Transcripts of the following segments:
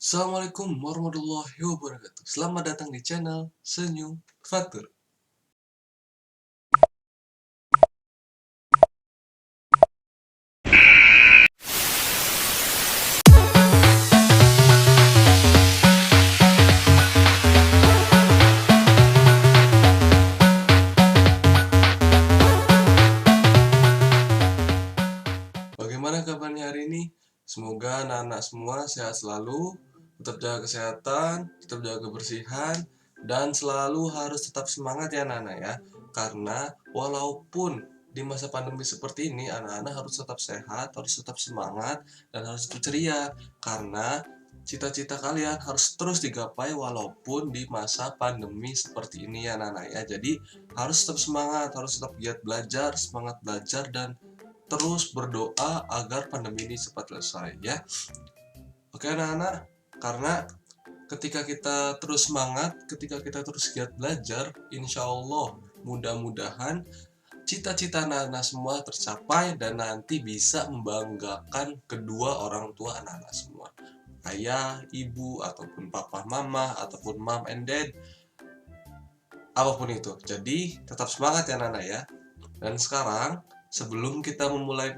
Assalamualaikum warahmatullahi wabarakatuh. Selamat datang di channel Senyum Fatur. Bagaimana kabarnya hari ini? Semoga anak-anak semua sehat selalu, tetap jaga kesehatan, tetap jaga kebersihan, dan selalu harus tetap semangat ya anak-anak ya. Karena walaupun di masa pandemi seperti ini, anak-anak harus tetap sehat, harus tetap semangat, dan harus tetap ceria. Karena cita-cita kalian harus terus digapai walaupun di masa pandemi seperti ini ya anak-anak ya. Jadi harus tetap semangat, harus tetap giat belajar, semangat belajar, dan terus berdoa agar pandemi ini cepat selesai ya. Oke anak-anak, karena ketika kita terus semangat, ketika kita terus giat belajar, insya Allah mudah-mudahan cita-cita anak-anak semua tercapai dan nanti bisa membanggakan kedua orang tua anak-anak semua. Ayah, ibu, ataupun papa, mama, ataupun mom and dad, apapun itu. Jadi tetap semangat ya anak-anak ya. Dan sekarang sebelum kita memulai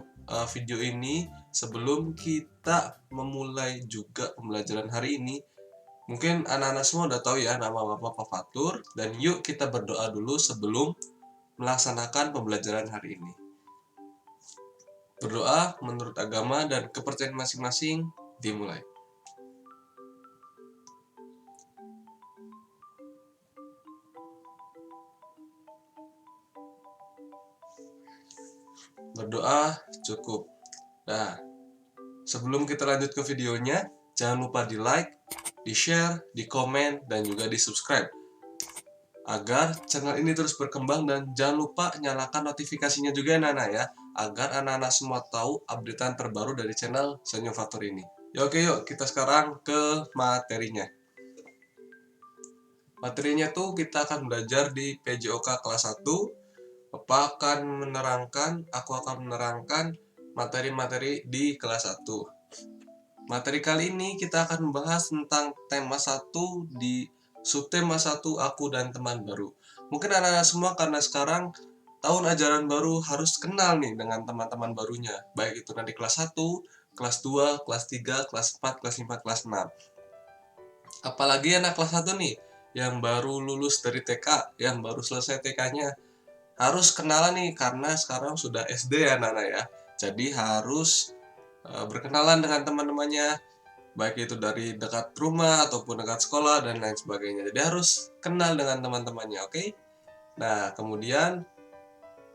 video ini, sebelum kita memulai juga pembelajaran hari ini, mungkin anak-anak semua udah tahu ya nama Bapak Fatur, dan yuk kita berdoa dulu sebelum melaksanakan pembelajaran hari ini. Berdoa menurut agama dan kepercayaan masing-masing dimulai. Berdoa cukup. Nah, sebelum kita lanjut ke videonya, jangan lupa di like, di share, di komen, dan juga di subscribe agar channel ini terus berkembang, dan jangan lupa nyalakan notifikasinya juga anak-anak ya, agar anak-anak semua tahu updatean terbaru dari channel Senyum Fatur ini. Ya oke, yuk kita sekarang ke materinya. Materinya tuh kita akan belajar di PJOK kelas 1. Aku akan menerangkan materi-materi di kelas 1. Materi kali ini kita akan membahas tentang tema 1 di subtema 1, aku dan teman baru. Mungkin anak-anak semua karena sekarang tahun ajaran baru harus kenal nih dengan teman-teman barunya. Baik itu nanti kelas 1, kelas 2, kelas 3, kelas 4, kelas 5, kelas 6. Apalagi anak kelas 1 nih yang baru lulus dari TK, yang baru selesai TK-nya. Harus kenalan nih karena sekarang sudah SD ya anak-anak ya. Jadi harus berkenalan dengan teman-temannya, baik itu dari dekat rumah ataupun dekat sekolah dan lain sebagainya. Jadi harus kenal dengan teman-temannya, oke? Nah, kemudian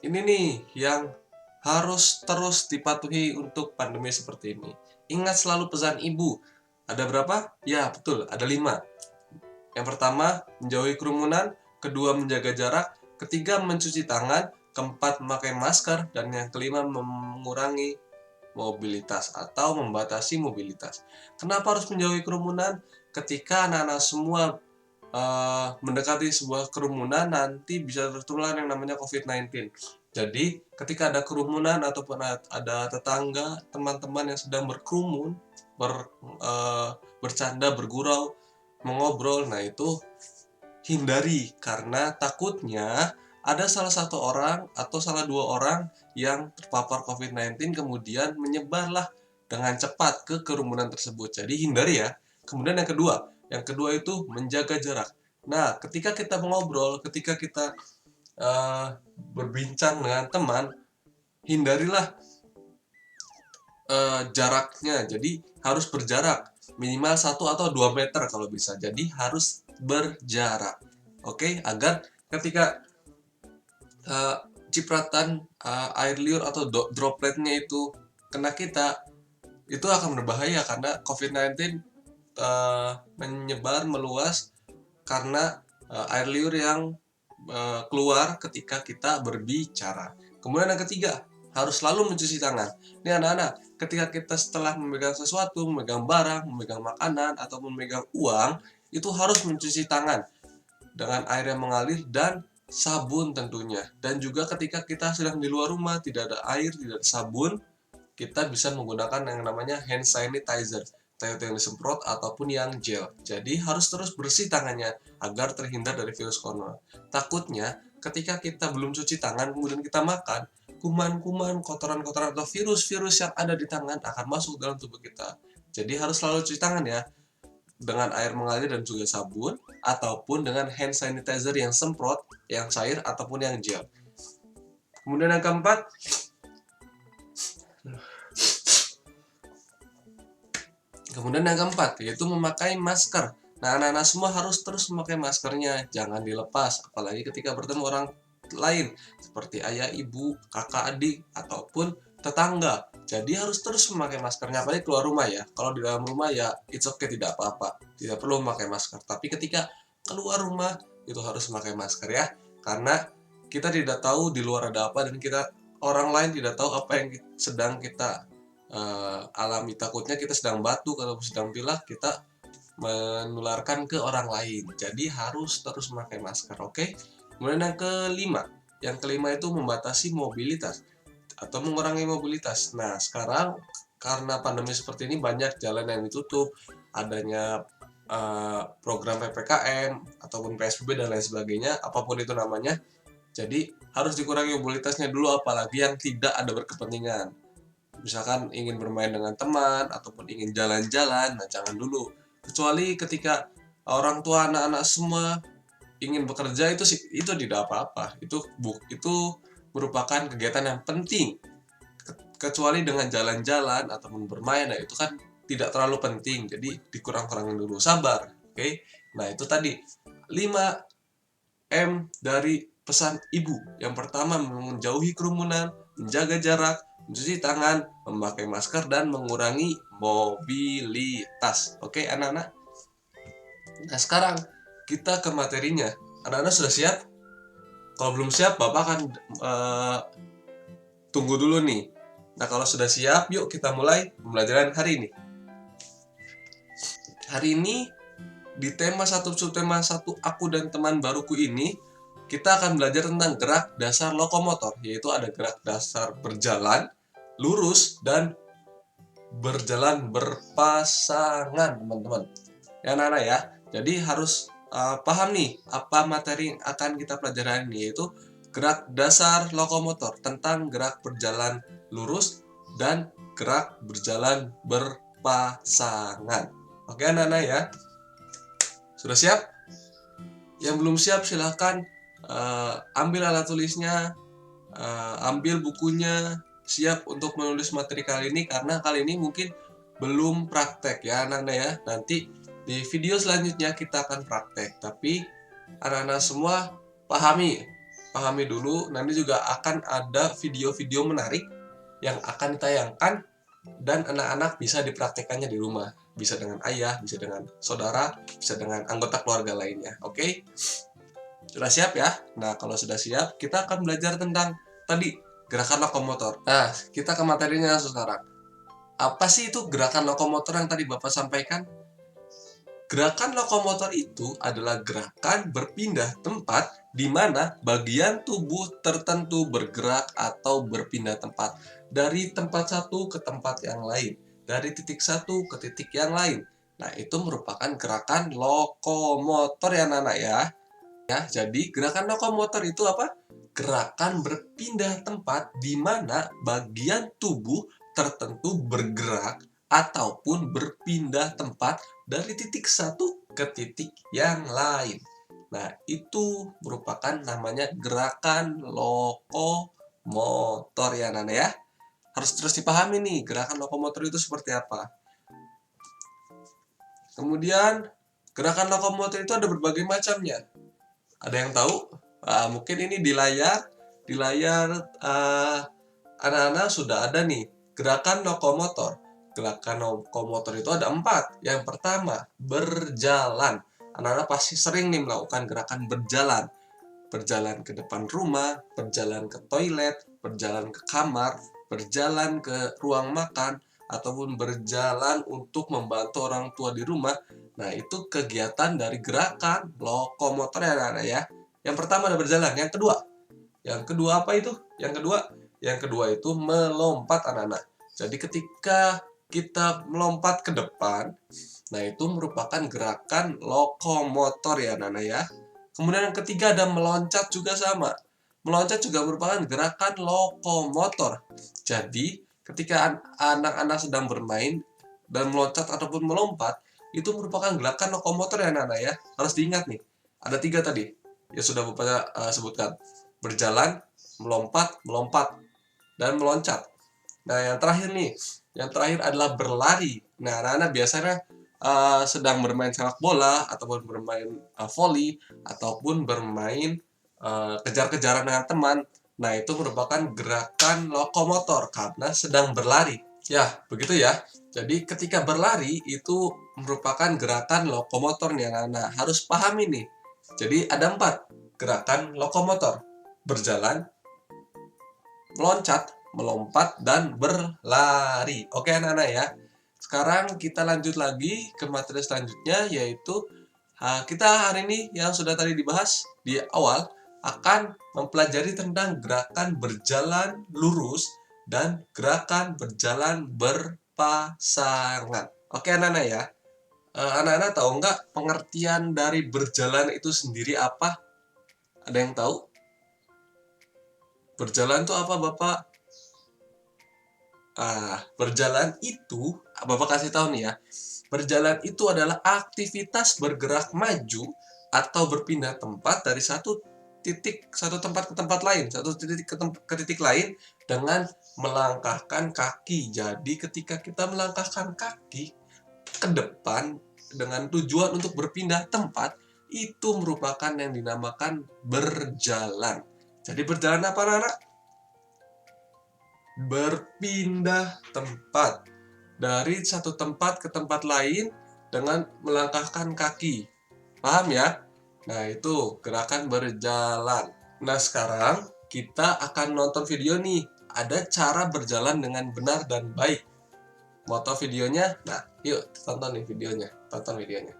ini nih yang harus terus dipatuhi untuk pandemi seperti ini. Ingat selalu pesan ibu. Ada berapa? Ya, betul, ada 5. Yang pertama, menjauhi kerumunan. Kedua, menjaga jarak. Ketiga, mencuci tangan. Keempat, memakai masker. Dan yang kelima, mengurangi mobilitas atau membatasi mobilitas. Kenapa harus menjauhi kerumunan? Ketika anak-anak semua mendekati sebuah kerumunan, nanti bisa tertular yang namanya COVID-19. Jadi, ketika ada kerumunan ataupun ada tetangga, teman-teman yang sedang berkerumun, bercanda, bergurau, mengobrol, nah itu hindari, karena takutnya ada salah satu orang atau salah 2 orang yang terpapar COVID-19 kemudian menyebarlah dengan cepat ke kerumunan tersebut. Jadi hindari ya. Kemudian yang kedua itu menjaga jarak. Nah, ketika kita mengobrol, ketika kita berbincang dengan teman, hindarilah jaraknya. Jadi harus berjarak minimal 1 atau 2 meter kalau bisa. Jadi harus berjarak. Oke, agar ketika cipratan air liur atau dropletnya itu kena kita, itu akan berbahaya karena COVID-19 menyebar meluas karena air liur yang keluar ketika kita berbicara. Kemudian yang ketiga, harus selalu mencuci tangan. Ini anak-anak, ketika kita setelah memegang sesuatu, memegang barang, memegang makanan, atau memegang uang, itu harus mencuci tangan dengan air yang mengalir dan sabun tentunya. Dan juga ketika kita sedang di luar rumah, tidak ada air, tidak ada sabun, kita bisa menggunakan yang namanya hand sanitizer. entah itu yang disemprot ataupun yang gel. Jadi harus terus bersih tangannya agar terhindar dari virus corona. Takutnya ketika kita belum cuci tangan kemudian kita makan, kuman-kuman, kotoran-kotoran atau virus-virus yang ada di tangan akan masuk dalam tubuh kita. Jadi harus selalu cuci tangan ya, dengan air mengalir dan juga sabun, ataupun dengan hand sanitizer yang semprot, yang cair ataupun yang gel. Kemudian yang keempat, yaitu memakai masker. Nah, anak-anak semua harus terus memakai maskernya, jangan dilepas, apalagi ketika bertemu orang lain, seperti ayah, ibu, kakak, adik, ataupun tetangga. Jadi harus terus memakai maskernya, apalagi keluar rumah ya. Kalau di dalam rumah ya, it's okay, tidak apa-apa, tidak perlu memakai masker. Tapi ketika keluar rumah, itu harus memakai masker ya, karena kita tidak tahu di luar ada apa, dan orang lain tidak tahu apa yang sedang kita alami. Takutnya kita sedang batuk atau sedang pilek, kita menularkan ke orang lain. Jadi harus terus memakai masker, oke? Kemudian yang kelima itu membatasi mobilitas atau mengurangi mobilitas. Nah, sekarang karena pandemi seperti ini banyak jalan yang ditutup, adanya program PPKM ataupun PSBB dan lain sebagainya, apapun itu namanya. Jadi harus dikurangi mobilitasnya dulu, apalagi yang tidak ada berkepentingan. Misalkan ingin bermain dengan teman ataupun ingin jalan-jalan, nah jangan dulu. Kecuali ketika orang tua, anak-anak semua ingin bekerja, itu tidak apa-apa. Itu merupakan kegiatan yang penting. Kecuali dengan jalan-jalan ataupun bermain, nah itu kan tidak terlalu penting. Jadi dikurang-kurangin dulu, sabar. Oke. Nah, itu tadi 5M dari pesan ibu. Yang pertama, menjauhi kerumunan, menjaga jarak, mencuci tangan, memakai masker, dan mengurangi mobilitas. Oke, anak-anak? Nah, sekarang kita ke materinya. Anak-anak sudah siap? Kalau belum siap, Bapak akan tunggu dulu nih. Nah, kalau sudah siap, yuk kita mulai pembelajaran hari ini. Hari ini, di tema subtema 1 aku dan teman baruku ini, kita akan belajar tentang gerak dasar lokomotor, yaitu ada gerak dasar berjalan, lurus, dan berjalan berpasangan, teman-teman. Ya, anak-anak ya. Jadi harus paham nih apa materi yang akan kita pelajari ini, yaitu gerak dasar lokomotor, tentang gerak berjalan lurus dan gerak berjalan berpasangan. Oke, anak-anak ya. Sudah siap? Yang belum siap silahkan ambil alat tulisnya, ambil bukunya, siap untuk menulis materi kali ini, karena kali ini mungkin belum praktek ya anak-anak ya. Nanti di video selanjutnya kita akan praktek, tapi anak-anak semua pahami dulu. Nanti juga akan ada video-video menarik yang akan ditayangkan, dan anak-anak bisa dipraktekannya di rumah. Bisa dengan ayah, bisa dengan saudara, bisa dengan anggota keluarga lainnya. Oke? Sudah siap ya? Nah, kalau sudah siap, kita akan belajar tentang tadi gerakan lokomotor. Nah, kita ke materinya sekarang. Apa sih itu gerakan lokomotor yang tadi Bapak sampaikan? Gerakan lokomotor itu adalah gerakan berpindah tempat di mana bagian tubuh tertentu bergerak atau berpindah tempat dari tempat satu ke tempat yang lain, dari titik satu ke titik yang lain. Nah, itu merupakan gerakan lokomotor ya, anak-anak ya. Jadi gerakan lokomotor itu apa? Gerakan berpindah tempat di mana bagian tubuh tertentu bergerak ataupun berpindah tempat dari titik satu ke titik yang lain. Nah, itu merupakan namanya gerakan lokomotor ya, anak-anak ya. Harus terus dipahami nih, gerakan lokomotor itu seperti apa. Kemudian, gerakan lokomotor itu ada berbagai macamnya. Ada yang tahu? Mungkin ini di layar anak-anak sudah ada nih gerakan lokomotor. Gerakan lokomotor itu ada 4. Yang pertama, berjalan. Anak-anak pasti sering nih melakukan gerakan berjalan. Berjalan ke depan rumah, berjalan ke toilet, berjalan ke kamar, berjalan ke ruang makan, ataupun berjalan untuk membantu orang tua di rumah. Nah, itu kegiatan dari gerakan lokomotor ya, anak-anak ya. Yang pertama ada berjalan. Yang kedua apa itu? Yang kedua itu melompat, anak-anak. Jadi ketika kita melompat ke depan, nah itu merupakan gerakan lokomotor ya Nana ya. Kemudian yang ketiga ada meloncat juga sama. Meloncat juga merupakan gerakan lokomotor. Jadi ketika anak-anak sedang bermain dan meloncat ataupun melompat, itu merupakan gerakan lokomotor ya Nana ya. Harus diingat nih, ada 3 tadi ya sudah Bapak sebutkan. Berjalan, melompat, melompat, dan meloncat. Nah, yang terakhir nih, yang terakhir adalah berlari. Nah, anak-anak biasanya sedang bermain sepak bola, ataupun bermain volley, ataupun bermain kejar-kejaran dengan teman. Nah, itu merupakan gerakan lokomotor karena sedang berlari. Ya, begitu ya. Jadi, ketika berlari itu merupakan gerakan lokomotor nih anak-anak. Harus pahami nih. Jadi, ada 4 gerakan lokomotor. Berjalan, meloncat, melompat, dan berlari. Oke anak-anak ya. Sekarang kita lanjut lagi ke materi selanjutnya, yaitu kita hari ini yang sudah tadi dibahas di awal akan mempelajari tentang gerakan berjalan lurus dan gerakan berjalan berpasangan. Oke anak-anak ya. Anak-anak tahu nggak pengertian dari berjalan itu sendiri apa? Ada yang tahu? Berjalan itu apa Bapak? Berjalan itu, Bapak kasih tahu nih ya. Berjalan itu adalah aktivitas bergerak maju atau berpindah tempat dari satu tempat ke tempat lain, satu titik ke titik lain dengan melangkahkan kaki. Jadi ketika kita melangkahkan kaki ke depan dengan tujuan untuk berpindah tempat, itu merupakan yang dinamakan berjalan. Jadi berjalan apa anak-anak? Berpindah tempat dari satu tempat ke tempat lain dengan melangkahkan kaki. Paham ya? Nah, itu gerakan berjalan. Nah, sekarang kita akan nonton video nih. Ada cara berjalan dengan benar dan baik. Mau tahu videonya? Nah, yuk tonton nih videonya. Tonton videonya.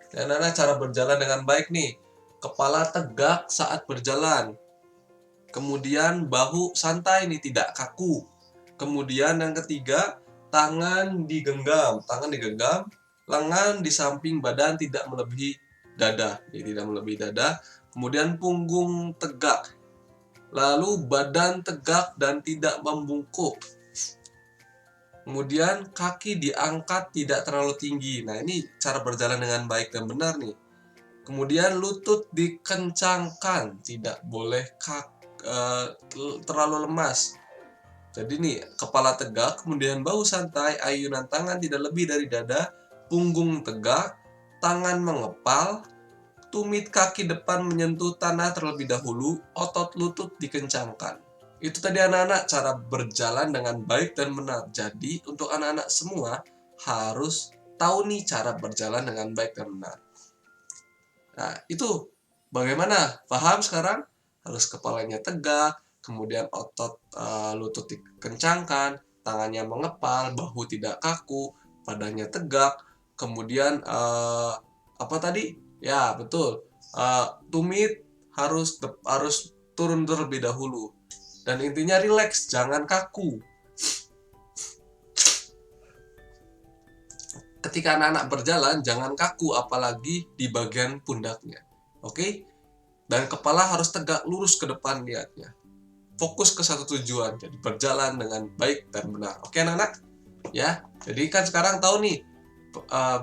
Dan ada cara berjalan dengan baik nih. Kepala tegak saat berjalan. Kemudian bahu santai nih, tidak kaku. Kemudian yang ketiga, tangan digenggam, lengan di samping badan tidak melebihi dada, tidak melebihi dada. Kemudian punggung tegak, lalu badan tegak dan tidak membungkuk. Kemudian kaki diangkat tidak terlalu tinggi. Nah, ini cara berjalan dengan baik dan benar nih. Kemudian lutut dikencangkan, tidak boleh terlalu lemas. Jadi nih, kepala tegak, kemudian bahu santai, ayunan tangan tidak lebih dari dada, punggung tegak, tangan mengepal, tumit kaki depan menyentuh tanah terlebih dahulu, otot lutut dikencangkan. Itu tadi anak-anak cara berjalan dengan baik dan benar. Jadi untuk anak-anak semua harus tahu nih cara berjalan dengan baik dan benar. Nah, itu bagaimana? Paham sekarang? Harus kepalanya tegak, kemudian otot lutut dikencangkan, tangannya mengepal, bahu tidak kaku, badannya tegak, kemudian apa tadi? Ya, betul. Tumit harus turun terlebih dahulu. Dan intinya rileks, jangan kaku. Ketika anak-anak berjalan, jangan kaku, apalagi di bagian pundaknya. Oke? Dan kepala harus tegak lurus ke depan lihatnya. Fokus ke satu tujuan, jadi berjalan dengan baik dan benar. Oke anak-anak? Ya, jadi kan sekarang tahu nih,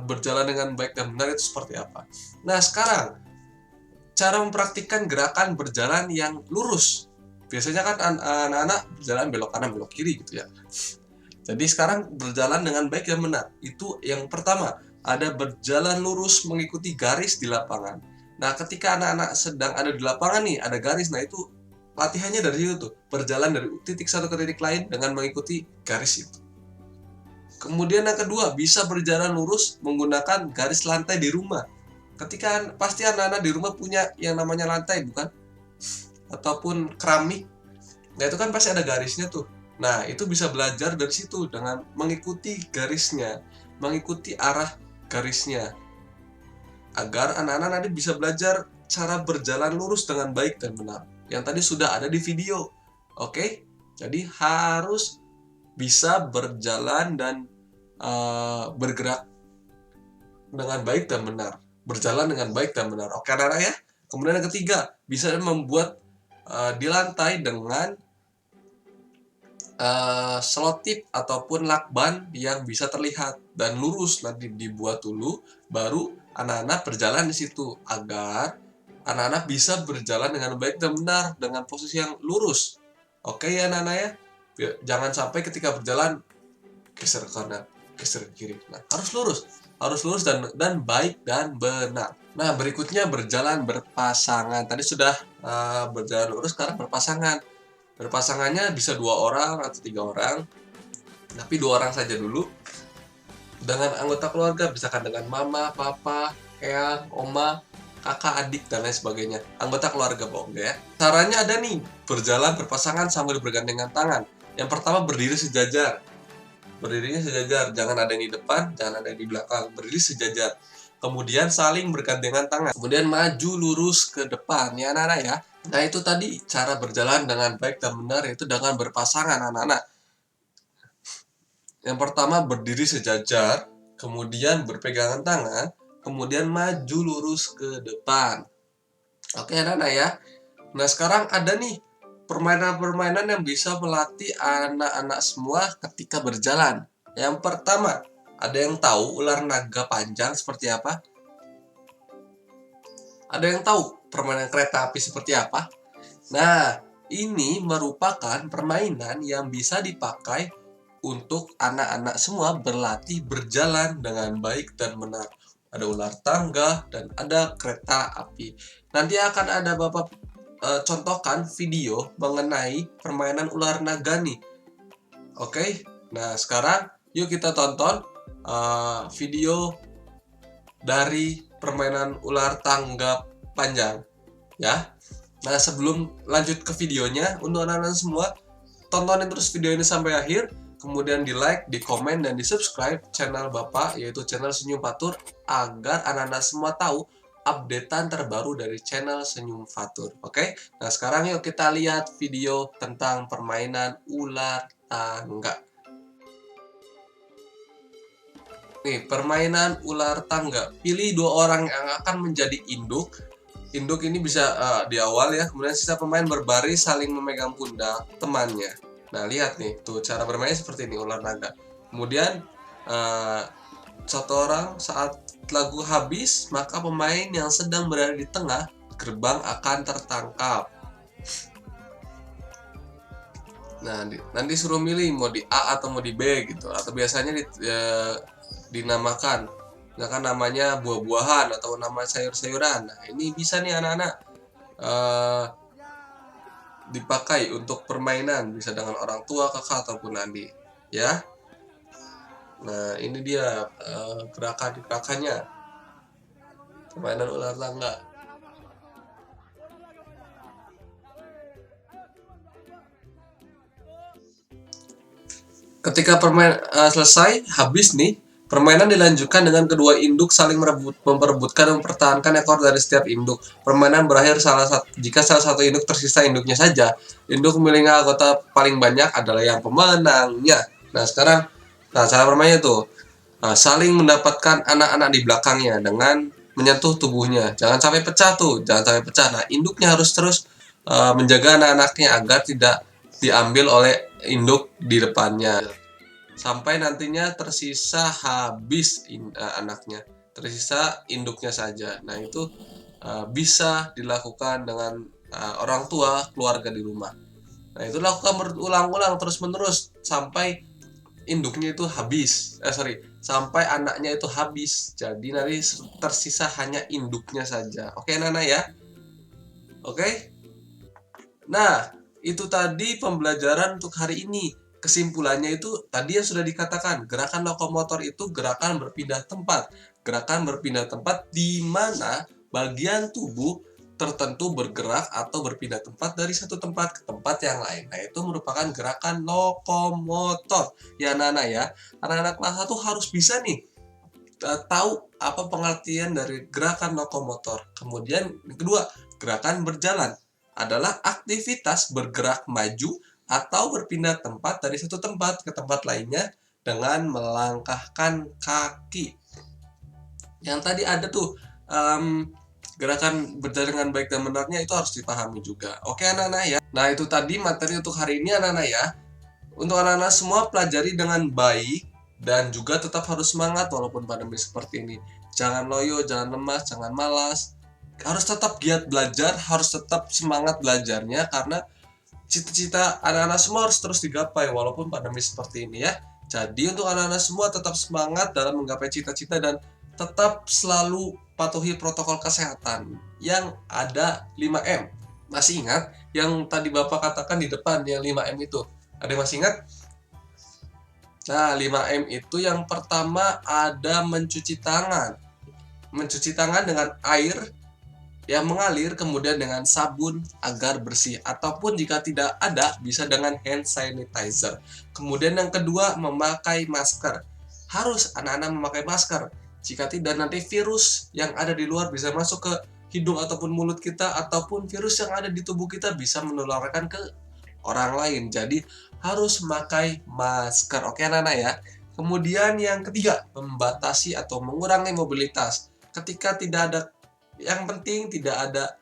berjalan dengan baik dan benar itu seperti apa. Nah sekarang, cara mempraktikkan gerakan berjalan yang lurus. Biasanya kan anak-anak berjalan belok kanan, belok kiri gitu ya. Jadi sekarang berjalan dengan baik dan benar. Itu yang pertama, ada berjalan lurus mengikuti garis di lapangan. Nah, ketika anak-anak sedang ada di lapangan nih, ada garis. Nah, itu latihannya dari situ tuh. Berjalan dari titik satu ke titik lain dengan mengikuti garis itu. Kemudian yang kedua, bisa berjalan lurus menggunakan garis lantai di rumah. Ketika pasti anak-anak di rumah punya yang namanya lantai, bukan? Ataupun keramik. Nah, itu kan pasti ada garisnya tuh. Nah, itu bisa belajar dari situ dengan mengikuti garisnya, mengikuti arah garisnya. Agar anak-anak nanti bisa belajar cara berjalan lurus dengan baik dan benar. Yang tadi sudah ada di video. Oke? Jadi harus bisa berjalan dan bergerak dengan baik dan benar. Berjalan dengan baik dan benar. Oke anak-anak ya. Kemudian yang ketiga, bisa membuat di lantai dengan selotip ataupun lakban yang bisa terlihat dan lurus. Nanti dibuat dulu, baru anak-anak berjalan di situ agar anak-anak bisa berjalan dengan baik dan benar dengan posisi yang lurus. Oke ya anak-anak ya. Jangan sampai ketika berjalan geser ke kanan, geser ke kiri. Nah, harus lurus dan baik dan benar. Nah, berikutnya berjalan berpasangan. Tadi sudah berjalan lurus, sekarang berpasangan. Berpasangannya bisa 2 orang atau 3 orang, tapi 2 orang saja dulu. Dengan anggota keluarga, misalkan dengan mama, papa, eyang, oma, kakak, adik, dan lain sebagainya. Anggota keluarga, bohong ya. Caranya ada nih, berjalan berpasangan sambil bergandengan tangan. Yang pertama berdiri sejajar. Berdirinya sejajar, jangan ada yang di depan, jangan ada yang di belakang. Berdiri sejajar. Kemudian saling bergandengan tangan. Kemudian maju lurus ke depan, ya anak-anak ya. Nah itu tadi cara berjalan dengan baik dan benar, yaitu dengan berpasangan anak-anak. Yang pertama berdiri sejajar, kemudian berpegangan tangan, kemudian maju lurus ke depan. Oke anak-anak ya. Nah sekarang ada nih permainan-permainan yang bisa melatih anak-anak semua ketika berjalan. Yang pertama, ada yang tahu ular naga panjang seperti apa? Ada yang tahu permainan kereta api seperti apa? Nah, ini merupakan permainan yang bisa dipakai untuk anak-anak semua berlatih berjalan dengan baik dan benar. Ada ular tangga dan ada kereta api. Nanti akan ada Bapak contohkan video mengenai permainan ular naga nih. Oke, nah sekarang yuk kita tonton video dari permainan ular tangga panjang ya. Nah sebelum lanjut ke videonya, untuk anak-anak semua tontonin terus video ini sampai akhir, kemudian di like, di komen, dan di subscribe channel Bapak, yaitu channel Senyum Fatur, agar anak-anak semua tahu updatean terbaru dari channel Senyum Fatur. Oke, nah sekarang yuk kita lihat video tentang permainan ular tangga. Nih, permainan ular tangga. Pilih 2 orang yang akan menjadi induk. Induk ini bisa di awal ya, kemudian sisa pemain berbaris saling memegang pundak temannya. Nah, lihat nih, tuh cara bermainnya seperti ini ular naga. Kemudian satu orang saat lagu habis, maka pemain yang sedang berada di tengah gerbang akan tertangkap. Nah, nanti suruh milih mau di A atau mau di B gitu, atau biasanya dinamakan, misalkan namanya buah-buahan atau nama sayur-sayuran. Nah, ini bisa nih anak-anak dipakai untuk permainan, bisa dengan orang tua, kakak ataupun adik ya. Nah ini dia gerakannya permainan ular tangga. Ketika permainan selesai, habis nih, permainan dilanjutkan dengan kedua induk saling memperebutkan dan mempertahankan ekor dari setiap induk. Permainan berakhir jika salah satu induk tersisa induknya saja. Induk memiliki anggota paling banyak adalah yang pemenangnya. Nah sekarang, cara bermainnya tuh saling mendapatkan anak-anak di belakangnya dengan menyentuh tubuhnya. Jangan sampai pecah tuh, jangan sampai pecah. Nah induknya harus terus menjaga anak-anaknya agar tidak diambil oleh induk di depannya sampai nantinya tersisa habis anaknya, tersisa induknya saja. Nah itu bisa dilakukan dengan orang tua keluarga di rumah. Nah itu lakukan berulang-ulang terus-menerus sampai induknya itu habis, sampai anaknya itu habis. Jadi nanti tersisa hanya induknya saja. Oke Nana ya. Oke. Nah, itu tadi pembelajaran untuk hari ini. Kesimpulannya itu tadi yang sudah dikatakan, gerakan lokomotor itu gerakan berpindah tempat. Gerakan berpindah tempat di mana bagian tubuh tertentu bergerak atau berpindah tempat dari satu tempat ke tempat yang lain. Nah, itu merupakan gerakan lokomotor. Ya, anak-anak ya. Anak-anak kelas 1 harus bisa nih tahu apa pengertian dari gerakan lokomotor. Kemudian kedua, gerakan berjalan adalah aktivitas bergerak maju atau berpindah tempat dari satu tempat ke tempat lainnya dengan melangkahkan kaki. Yang tadi ada tuh gerakan berjalan dengan baik dan benarnya itu harus dipahami juga. Oke anak-anak ya. Nah itu tadi materi untuk hari ini anak-anak ya. Untuk anak-anak semua pelajari dengan baik dan juga tetap harus semangat walaupun pandemi seperti ini. Jangan loyo, jangan lemas, jangan malas. Harus tetap giat belajar, harus tetap semangat belajarnya karena cita-cita anak-anak semua harus terus digapai walaupun pandemi seperti ini ya. Jadi untuk anak-anak semua tetap semangat dalam menggapai cita-cita dan tetap selalu patuhi protokol kesehatan yang ada 5M. Masih ingat yang tadi Bapak katakan di depan yang 5M itu? Ada yang masih ingat? Nah, 5M itu yang pertama ada mencuci tangan. Mencuci tangan dengan air yang mengalir, kemudian dengan sabun agar bersih, ataupun jika tidak ada bisa dengan hand sanitizer. Kemudian yang kedua memakai masker. Harus anak-anak memakai masker. Jika tidak nanti virus yang ada di luar bisa masuk ke hidung ataupun mulut kita, ataupun virus yang ada di tubuh kita bisa menularkan ke orang lain. Jadi harus memakai masker. Oke anak-anak ya. Kemudian yang ketiga membatasi atau mengurangi mobilitas. Ketika tidak ada yang penting, tidak ada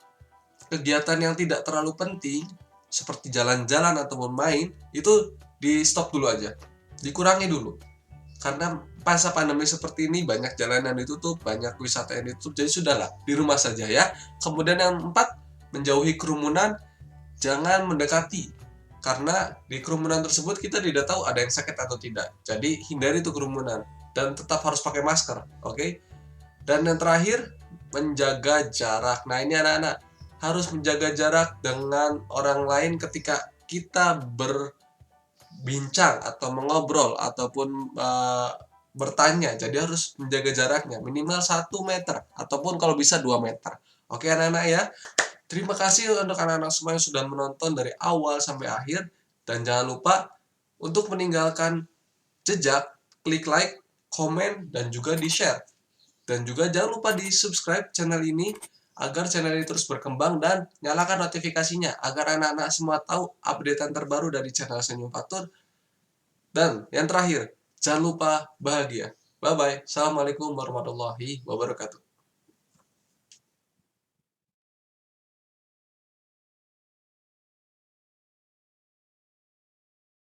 kegiatan yang tidak terlalu penting seperti jalan-jalan ataupun main, itu di stop dulu aja, dikurangi dulu karena masa pandemi seperti ini banyak jalanan ditutup, banyak wisata yang ditutup, jadi sudahlah di rumah saja ya. Kemudian yang empat, menjauhi kerumunan, jangan mendekati karena di kerumunan tersebut kita tidak tahu ada yang sakit atau tidak, jadi hindari itu kerumunan dan tetap harus pakai masker. Oke. Dan yang terakhir, menjaga jarak. Nah, ini anak-anak harus menjaga jarak dengan orang lain ketika kita berbincang atau mengobrol ataupun bertanya. Jadi harus menjaga jaraknya minimal 1 meter ataupun kalau bisa 2 meter. Oke anak-anak ya. Terima kasih untuk anak-anak semua yang sudah menonton dari awal sampai akhir. Dan jangan lupa untuk meninggalkan jejak, klik like, komen, dan juga di-share. Dan juga jangan lupa di subscribe channel ini agar channel ini terus berkembang dan nyalakan notifikasinya agar anak-anak semua tahu updatean terbaru dari channel Senyum Fatur. Dan yang terakhir, jangan lupa bahagia. Bye-bye. Assalamualaikum warahmatullahi wabarakatuh.